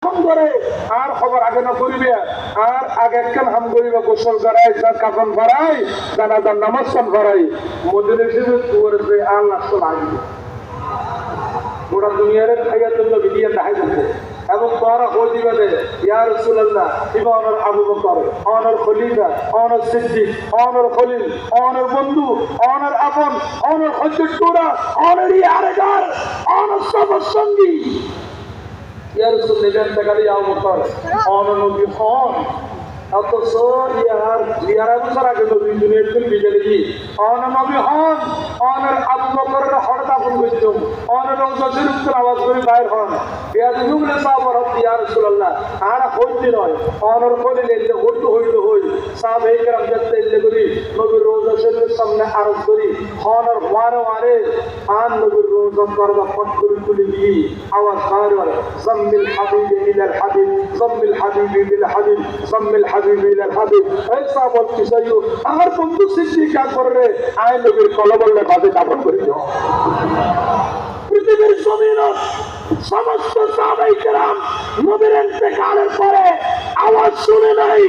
করে আর খবর আগে না করিবে আর আগে একখান হাম করিবে গোসল করাই কাফন ভরাই জানাজার নামাজ ভরাই মদিনা হিসেবে তুয়ারে আর নাস্ত লাগবে গোটা দুনিয়ার খাইয়া জন্য বিদিয়ে দেখাই যাচ্ছে এবং তোরা হয়ে দিবে ইয়া রাসূলুল্লাহ ইমানুল আবু বকর অনর খলিফা অনর সিদ্দিক অনর খলিল অনর বন্ধু অনর আপন অনর হজ্জত টুরা অনর ইয়ারগার অনর সবার সঙ্গী ইয়া রাসূলুল্লাহ টাকালে আবু বকর অনর নবী হন অথচ ইয়ার বছর আগে নবী দুনিয়ার থেকে বিজয় কি অনর নবী হন অনর আবু বকরের হঠাৎ আপন করতাম অনর রওজাতের উপর আওয়াজ করে বাইর হন বেয়াদুবলে সাহাবা ইয়া রাসূলুল্লাহ আর হইতে নয় অনর করে লেতে হইতে হই সাহাবায়ে কেরাম দেখতে ইল্লে করি নবীর রওজা শরীফের সামনে আরজ করি অনর ওয়ারে আন নবীর রওজা করবা ফট করে তুলে দিয়ে আওয়াজ বাইর হয় জাম্মিল হাবিব ইলাল হাবিব জাম্মিল হাবিব ইলাল হাবিব জাম্মিল হাবিব ইলাল হাবিব এই সাহাবা কিসাইও আর বন্ধু সিদ্দিক করে আয় নবীর কলবলে বাজে দাফন করে দাও পৃথিবীর জমিন সমস্ত সাহাবায়ে কেরাম নবীর ইন্তেকালের পরে আওয়াজ শুনে নাই